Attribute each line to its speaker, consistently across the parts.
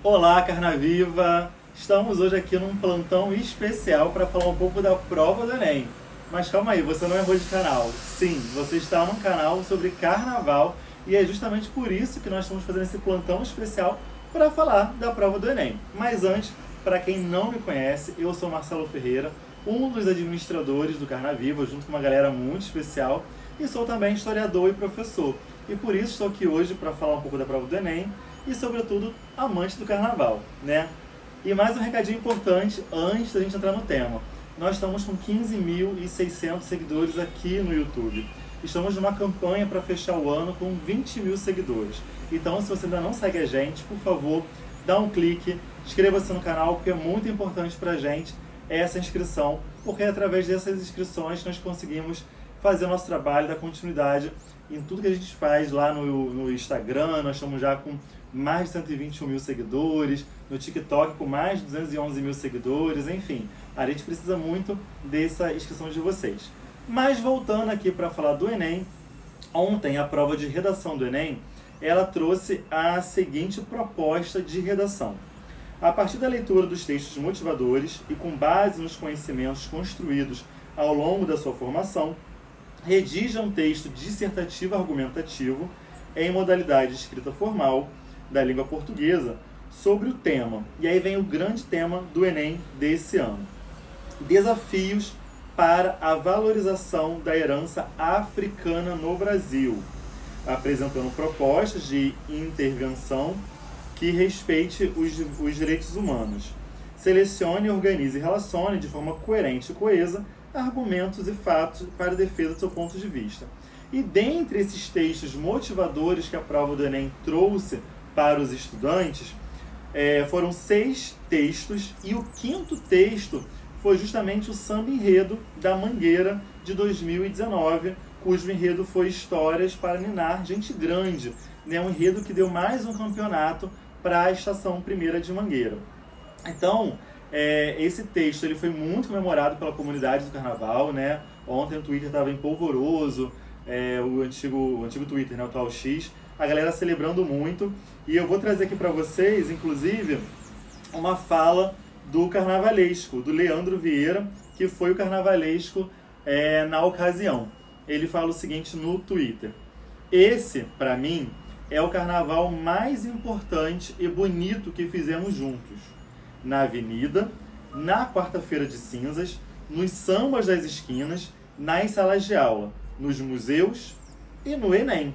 Speaker 1: Olá, Carnaviva! Estamos hoje aqui num plantão especial para falar um pouco da prova do Enem. Mas calma aí, você não errou de canal. Sim, você está num canal sobre carnaval e é justamente por isso que nós estamos fazendo esse plantão especial para falar da prova do Enem. Mas antes, para quem não me conhece, eu sou Marcelo Ferreira, um dos administradores do Carnaviva, junto com uma galera muito especial, e sou também historiador e professor. E por isso estou aqui hoje para falar um pouco da prova do Enem e, sobretudo, amante do carnaval, né? E mais um recadinho importante antes da gente entrar no tema. Nós estamos com 15.600 seguidores aqui no YouTube. Estamos numa campanha para fechar o ano com 20 mil seguidores. Então, se você ainda não segue a gente, por favor, dá um clique, inscreva-se no canal, porque é muito importante para a gente essa inscrição, porque é através dessas inscrições que nós conseguimos fazer o nosso trabalho, dar continuidade em tudo que a gente faz lá no Instagram. Nós estamos já com mais de 121 mil seguidores, no TikTok com mais de 211 mil seguidores, enfim, a gente precisa muito dessa inscrição de vocês. Mas voltando aqui para falar do Enem, ontem a prova de redação do Enem, ela trouxe a seguinte proposta de redação. A partir da leitura dos textos motivadores e com base nos conhecimentos construídos ao longo da sua formação, redija um texto dissertativo argumentativo em modalidade de escrita formal da língua portuguesa sobre o tema. E aí vem o grande tema do Enem desse ano. Desafios para a valorização da herança africana no Brasil, apresentando propostas de intervenção que respeite os direitos humanos. Selecione, organize e relacione de forma coerente e coesa argumentos e fatos para a defesa do seu ponto de vista. E dentre esses textos motivadores que a prova do Enem trouxe para os estudantes, foram 6 textos, e o 5º texto foi justamente o Samba Enredo da Mangueira de 2019, cujo enredo foi Histórias para Ninar Gente Grande, né? Um enredo que deu mais um campeonato para a Estação Primeira de Mangueira. Então, esse texto ele foi muito comemorado pela comunidade do Carnaval, né? Ontem o Twitter estava em polvoroso, o antigo Twitter, né? O atual X, a galera celebrando muito. E eu vou trazer aqui para vocês, inclusive, uma fala do carnavalesco, do Leandro Vieira, que foi o carnavalesco na ocasião. Ele fala o seguinte no Twitter: esse, para mim, é o carnaval mais importante e bonito que fizemos juntos. Na avenida, na quarta-feira de cinzas, nos sambas das esquinas, nas salas de aula, nos museus e no Enem.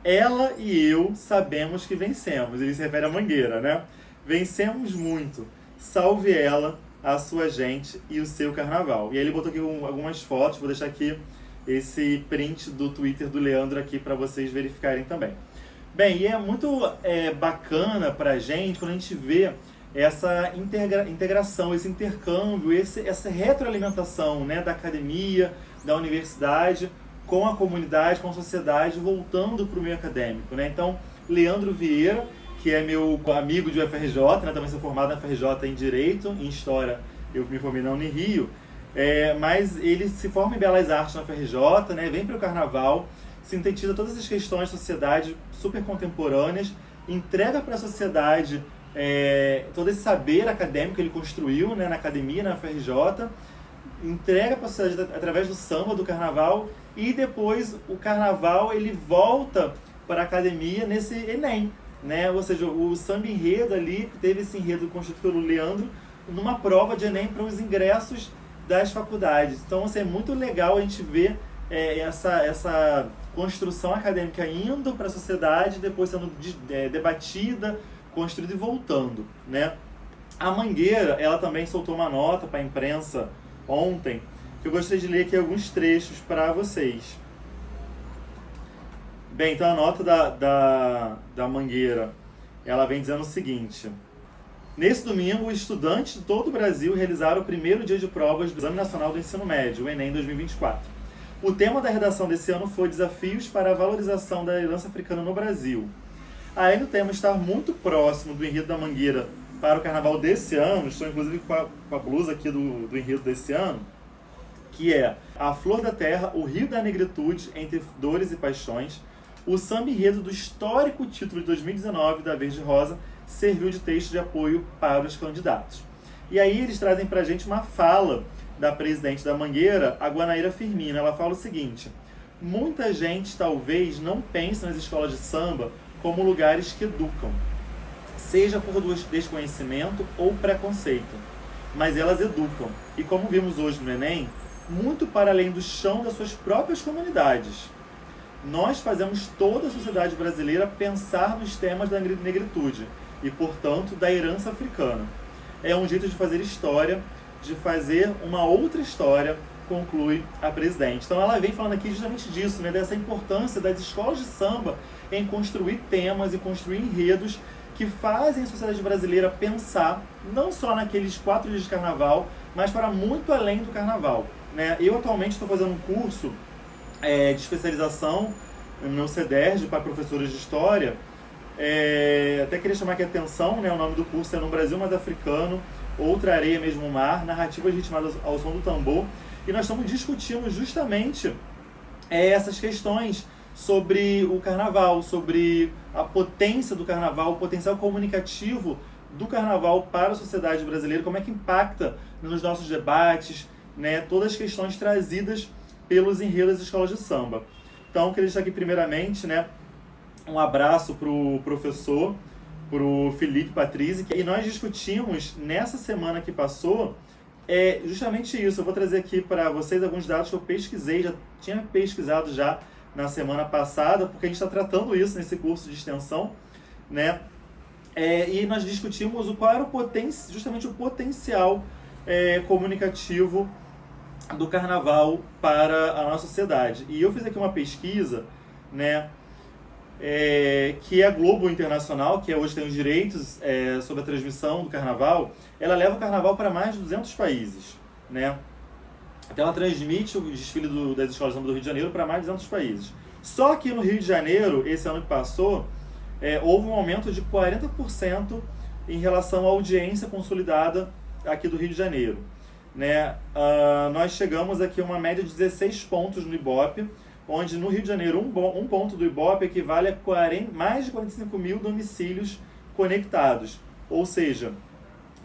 Speaker 1: Ela e eu sabemos que vencemos. Ele se refere à Mangueira, né? Vencemos muito. Salve ela, a sua gente e o seu carnaval. E aí ele botou aqui algumas fotos, vou deixar aqui esse print do Twitter do Leandro aqui para vocês verificarem também. Bem, e é muito bacana pra gente quando a gente vê essa integração, esse intercâmbio, essa retroalimentação, né, da academia, da universidade, com a comunidade, com a sociedade, voltando para o meio acadêmico, né? Então, Leandro Vieira, que é meu amigo de UFRJ, né, também sou formado na UFRJ em Direito, em História eu me formei na Unirio, mas ele se forma em Belas Artes na UFRJ, né, vem para o Carnaval, sintetiza todas as questões da sociedade super contemporâneas, entrega para a sociedade todo esse saber acadêmico que ele construiu, né, na academia, na UFRJ, entrega para a sociedade através do samba, do carnaval, e depois o carnaval ele volta para a academia nesse Enem, né? Ou seja, o samba enredo ali, teve esse enredo construído pelo Leandro numa prova de Enem para os ingressos das faculdades. Então, assim, é muito legal a gente ver essa construção acadêmica indo para a sociedade, depois sendo debatida, construída e voltando, né? A Mangueira, ela também soltou uma nota para a imprensa ontem, que eu gostaria de ler aqui alguns trechos para vocês. Bem, então a nota da Mangueira, ela vem dizendo o seguinte: nesse domingo, estudantes de todo o Brasil realizaram o primeiro dia de provas do Exame Nacional do Ensino Médio, o Enem 2024. O tema da redação desse ano foi Desafios para a Valorização da Herança Africana no Brasil. Além do tema estar muito próximo do enredo da Mangueira para o carnaval desse ano, estou inclusive com a blusa aqui do enredo desse ano, que é A Flor da Terra, o Rio da Negritude, entre Dores e Paixões, o samba enredo do histórico título de 2019 da Verde Rosa, serviu de texto de apoio para os candidatos. E aí eles trazem para a gente uma fala da presidente da Mangueira, a Guanaíra Firmino. Ela fala o seguinte: muita gente talvez não pense nas escolas de samba como lugares que educam, seja por desconhecimento ou preconceito, mas elas educam. E como vimos hoje no Enem, muito para além do chão das suas próprias comunidades. Nós fazemos toda a sociedade brasileira pensar nos temas da negritude e, portanto, da herança africana. É um jeito de fazer história, de fazer uma outra história, conclui a presidente. Então ela vem falando aqui justamente disso, né, dessa importância das escolas de samba em construir temas e construir enredos que fazem a sociedade brasileira pensar não só naqueles 4 dias de carnaval, mas para muito além do carnaval, né? Eu atualmente estou fazendo um curso de especialização no CEDERJ para professores de história. Até queria chamar aqui a atenção, né? O nome do curso é No Brasil Mais Africano, Outra Areia Mesmo Mar, narrativas ritmadas ao som do tambor. E nós estamos discutindo justamente essas questões sobre o carnaval, sobre a potência do carnaval, o potencial comunicativo do carnaval para a sociedade brasileira, como é que impacta nos nossos debates, né? Todas as questões trazidas pelos enredos das escolas de samba. Então, queria deixar aqui primeiramente, né, um abraço para o professor, para o Felipe Patrizzi, e nós discutimos nessa semana que passou justamente isso. Eu vou trazer aqui para vocês alguns dados que eu pesquisei, já tinha pesquisado já na semana passada, porque a gente está tratando isso nesse curso de extensão, né? E nós discutimos qual era justamente o potencial comunicativo do carnaval para a nossa sociedade. E eu fiz aqui uma pesquisa, né, que é a Globo Internacional, que hoje tem os direitos sobre a transmissão do carnaval. Ela leva o carnaval para mais de 200 países, né? Então ela transmite o desfile das escolas de samba do Rio de Janeiro para mais de 200 países. Só que no Rio de Janeiro, esse ano que passou, houve um aumento de 40% em relação à audiência consolidada aqui do Rio de Janeiro, né? Nós chegamos aqui a uma média de 16 pontos no Ibope, onde no Rio de Janeiro um ponto do Ibope equivale a mais de 45 mil domicílios conectados. Ou seja,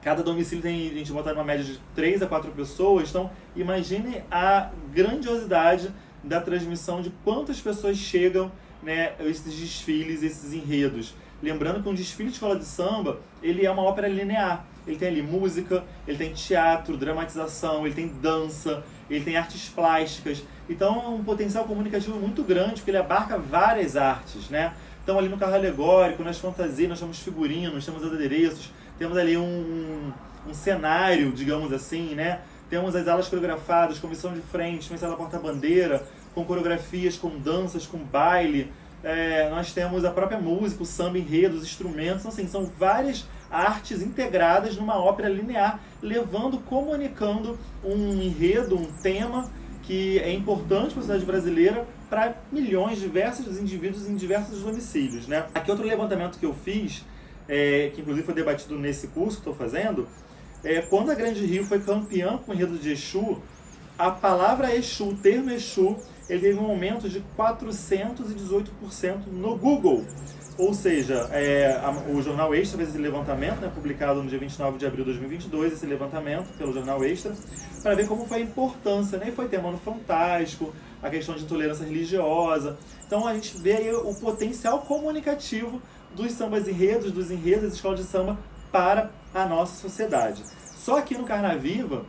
Speaker 1: cada domicílio tem, a gente bota uma média de 3 a 4 pessoas. Então, imagine a grandiosidade da transmissão, de quantas pessoas chegam, né, esses desfiles, esses enredos. Lembrando que um desfile de escola de samba, ele é uma ópera linear. Ele tem ali música, ele tem teatro, dramatização, ele tem dança, ele tem artes plásticas. Então é um potencial comunicativo muito grande, porque ele abarca várias artes, né? Então ali no carro alegórico, nas fantasias, nós temos figurinos, temos adereços, temos ali um cenário, digamos assim, né? Temos as alas coreografadas, comissão de frente, comissão da porta-bandeira, com coreografias, com danças, com baile. Nós temos a própria música, o samba, enredos, instrumentos. Então, assim, são várias artes integradas numa ópera linear, comunicando um enredo, um tema que é importante para a sociedade brasileira, para milhões, diversos indivíduos em diversos domicílios, né? Aqui outro levantamento que eu fiz, que inclusive foi debatido nesse curso que estou fazendo, quando a Grande Rio foi campeã com o enredo de Exu, a palavra Exu, o termo Exu, ele teve um aumento de 418% no Google. Ou seja, o Jornal Extra fez esse levantamento, né, publicado no dia 29 de abril de 2022, esse levantamento pelo Jornal Extra, para ver como foi a importância, né? E foi tema no Fantástico, a questão de intolerância religiosa. Então a gente vê aí o potencial comunicativo dos sambas enredos, dos enredos das escolas de samba para a nossa sociedade. Só aqui no Carnaviva,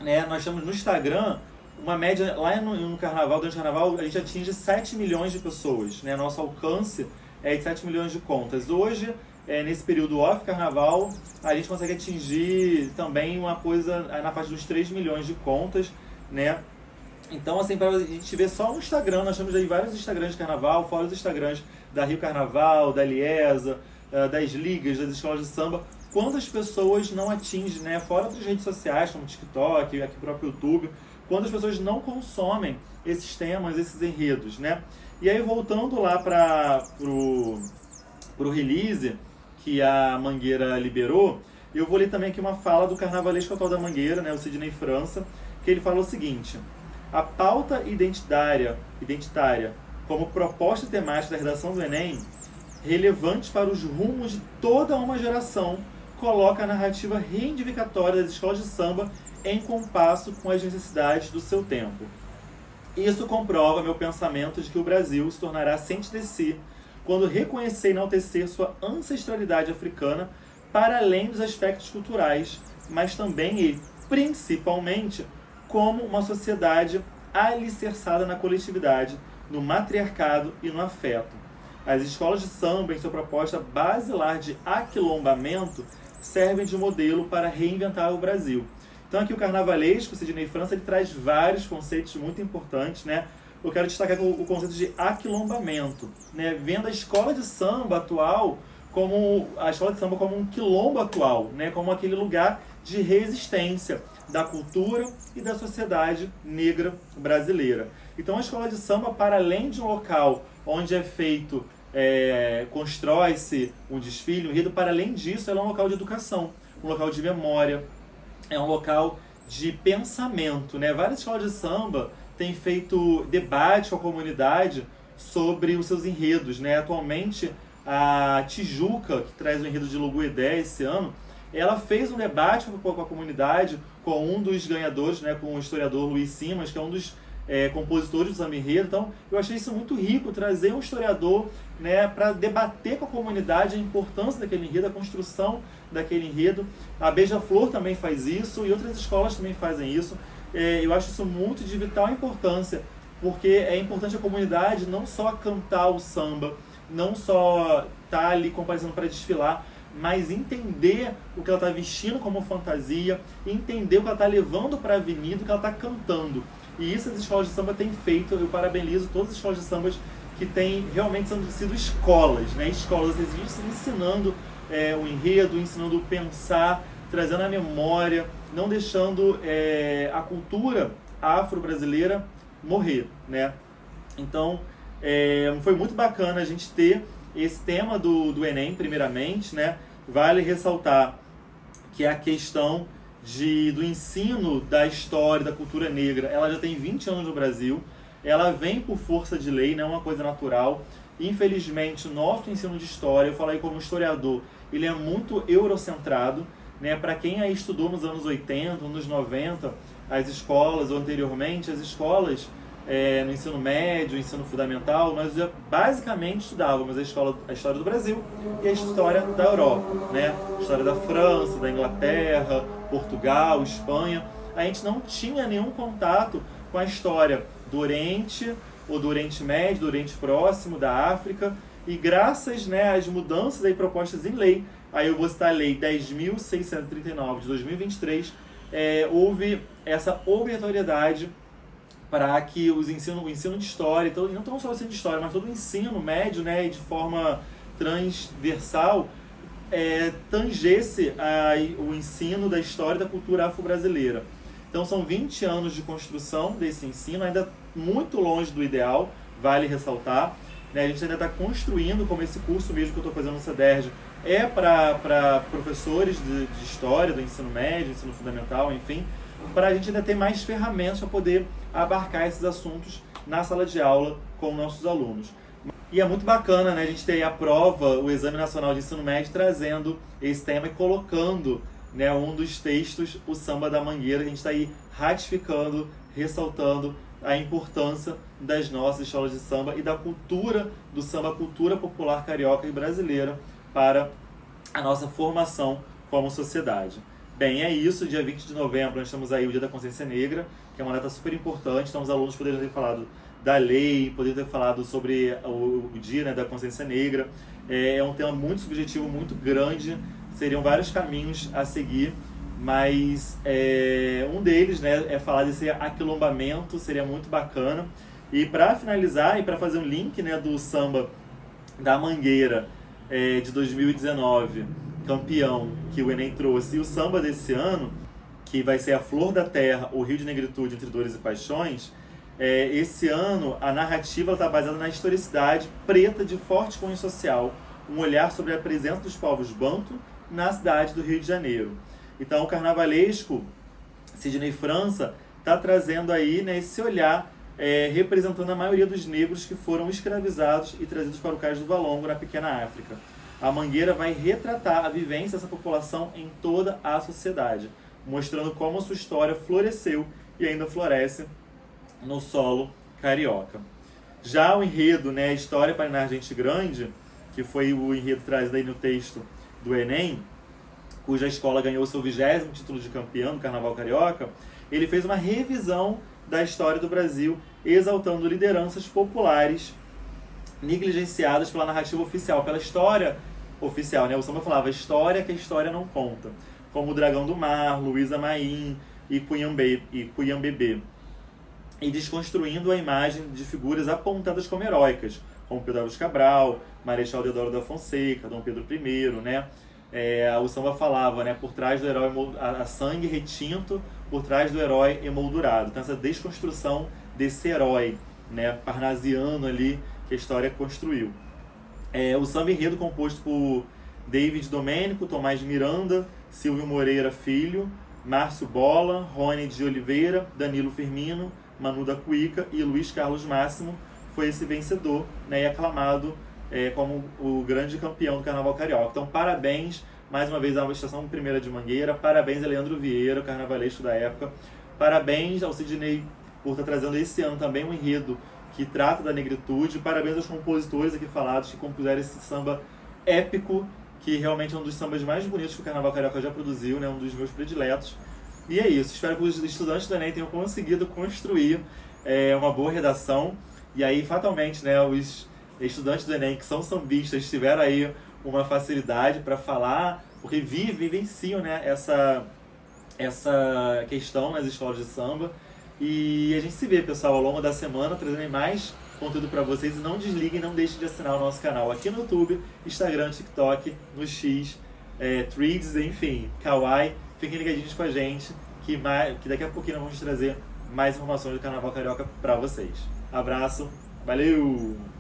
Speaker 1: né, nós temos no Instagram uma média, lá no Carnaval, durante o Carnaval, a gente atinge 7 milhões de pessoas, né? Nosso alcance de 7 milhões de contas. Hoje, nesse período off-carnaval, a gente consegue atingir também uma coisa na faixa dos 3 milhões de contas, né? Então, assim, para a gente ver só no Instagram, nós temos aí vários Instagrams de carnaval, fora os Instagrams da Rio Carnaval, da Liesa, das ligas, das escolas de samba, quantas pessoas não atinge, né? Fora outras redes sociais, como TikTok, aqui o próprio YouTube, quantas pessoas não consomem esses temas, esses enredos, né? E aí, voltando lá para o release que a Mangueira liberou, eu vou ler também aqui uma fala do carnavalesco atual da Mangueira, né, o Sidney França, que ele fala o seguinte: a pauta identitária como proposta temática da redação do Enem relevantes para os rumos de toda uma geração, coloca a narrativa reivindicatória das escolas de samba em compasso com as necessidades do seu tempo. Isso comprova meu pensamento de que o Brasil se tornará ciente de si quando reconhecer e enaltecer sua ancestralidade africana para além dos aspectos culturais, mas também e principalmente como uma sociedade alicerçada na coletividade, no matriarcado e no afeto. As escolas de samba, em sua proposta basilar de aquilombamento, servem de modelo para reinventar o Brasil. Então aqui o carnavalesco, Sidney França, ele traz vários conceitos muito importantes, né? Eu quero destacar o conceito de aquilombamento, né? Vendo a escola de samba atual como um quilombo atual, né? Como aquele lugar de resistência da cultura e da sociedade negra brasileira. Então a escola de samba, para além de um local onde é feito, constrói-se um desfile, um enredo, para além disso, ela é um local de educação, um local de memória, é um local de pensamento, né? Várias escolas de samba têm feito debate com a comunidade sobre os seus enredos, né? Atualmente, a Tijuca, que traz o enredo de Logoedé esse ano, ela fez um debate com a comunidade, com um dos ganhadores, né? Com o historiador Luiz Simas, que é um dos compositores do samba enredo. Então, eu achei isso muito rico, trazer um historiador, né, para debater com a comunidade a importância daquele enredo, a construção daquele enredo. A Beija-Flor também faz isso e outras escolas também fazem isso. Eu acho isso muito de vital importância, porque é importante a comunidade não só cantar o samba, não só estar ali comparecendo para desfilar, mas entender o que ela está vestindo como fantasia, entender o que ela está levando para a avenida, o que ela está cantando. E isso as escolas de samba têm feito. Eu parabenizo todas as escolas de samba que têm realmente sido escolas, né? Escolas ensinando o enredo, ensinando a pensar, trazendo a memória, não deixando a cultura afro-brasileira morrer, né? Então, foi muito bacana a gente ter esse tema do Enem, primeiramente, né? Vale ressaltar que a questão do ensino da história, da cultura negra, ela já tem 20 anos no Brasil, ela vem por força de lei, não é uma coisa natural. Infelizmente, o nosso ensino de história, eu falei como historiador, ele é muito eurocentrado, né? Para quem aí estudou nos anos 80, nos 90, as escolas, ou anteriormente, as escolas no ensino médio, ensino fundamental, nós basicamente estudávamos a história do Brasil e a história da Europa, né? A história da França, da Inglaterra, Portugal, Espanha. A gente não tinha nenhum contato com a história do Oriente, ou do Oriente Médio, do Oriente Próximo, da África, e graças, né, às mudanças aí propostas em lei, aí eu vou citar a Lei 10.639 de 2023, houve essa obrigatoriedade para que o ensino de história, então, não tão só o ensino de história, mas todo o ensino médio, né, de forma transversal, tangesse o ensino da história e da cultura afro-brasileira. Então são 20 anos de construção desse ensino, ainda muito longe do ideal, vale ressaltar, né? A gente ainda está construindo, como esse curso mesmo que eu estou fazendo no CEDERJ, para professores de história, do ensino médio, ensino fundamental, enfim, para a gente ainda ter mais ferramentas para poder abarcar esses assuntos na sala de aula com nossos alunos. E é muito bacana, né, a gente ter a prova, o Exame Nacional de Ensino Médio, trazendo esse tema e colocando, né, um dos textos, o Samba da Mangueira. A gente está aí ratificando, ressaltando a importância das nossas escolas de samba e da cultura do samba, a cultura popular carioca e brasileira para a nossa formação como sociedade. Bem, é isso. Dia 20 de novembro nós temos aí o Dia da Consciência Negra, que é uma data super importante. Então os alunos poderiam ter falado da lei, poderiam ter falado sobre o Dia, né, da Consciência Negra. É um tema muito subjetivo, muito grande. Seriam vários caminhos a seguir, mas um deles, né, é falar desse aquilombamento, seria muito bacana. E para finalizar, e para fazer um link, né, do samba da Mangueira de 2019, campeão, que o Enem trouxe, e o samba desse ano, que vai ser a Flor da Terra, o Rio de Negritude entre Dores e Paixões, esse ano a narrativa está baseada na historicidade preta de forte cunho social, um olhar sobre a presença dos povos banto na cidade do Rio de Janeiro. Então o carnavalesco Sidney França está trazendo aí, né, esse olhar representando a maioria dos negros que foram escravizados e trazidos para o Cais do Valongo, na pequena África. A Mangueira vai retratar a vivência dessa população em toda a sociedade, mostrando como sua história floresceu e ainda floresce no solo carioca. Já o enredo, né, História para Inar Gente Grande, que foi o enredo trazido aí no texto do Enem, cuja escola ganhou seu 20º título de campeão do Carnaval Carioca, ele fez uma revisão da história do Brasil, exaltando lideranças populares negligenciadas pela narrativa oficial, pela história oficial, né? O samba falava história que a história não conta, como o Dragão do Mar, Luísa Maim e Cunhambebê, e desconstruindo a imagem de figuras apontadas como heróicas, como Pedro Álvares Cabral, Marechal Deodoro da Fonseca, Dom Pedro I, né? O samba falava, né, por trás do herói a sangue retinto, por trás do herói emoldurado. Então essa desconstrução desse herói, né, parnasiano ali que a história construiu. O samba enredo composto por David Domênico, Tomás Miranda, Silvio Moreira Filho, Márcio Bola, Rony de Oliveira, Danilo Firmino, Manu da Cuíca e Luiz Carlos Máximo foi esse vencedor, né, e aclamado como o grande campeão do Carnaval Carioca. Então, parabéns, mais uma vez, à Estação Primeira de Mangueira, parabéns a Leandro Vieira, o carnavalesco da época, parabéns ao Sidney por estar trazendo esse ano também um enredo que trata da negritude, parabéns aos compositores aqui falados que compuseram esse samba épico, que realmente é um dos sambas mais bonitos que o Carnaval Carioca já produziu, né, um dos meus prediletos. E é isso, espero que os estudantes do Enem tenham conseguido construir uma boa redação, e aí, fatalmente, né, os estudantes do Enem que são sambistas tiveram aí uma facilidade para falar, porque vivenciam, né, essa questão nas escolas de samba. E a gente se vê, pessoal, ao longo da semana, trazendo mais conteúdo para vocês. E não desliguem, não deixem de assinar o nosso canal aqui no YouTube, Instagram, TikTok, no X, Threads, enfim, Kawaii. Fiquem ligadinhos com a gente, que daqui a pouquinho nós vamos trazer mais informações do Carnaval Carioca para vocês. Abraço, valeu!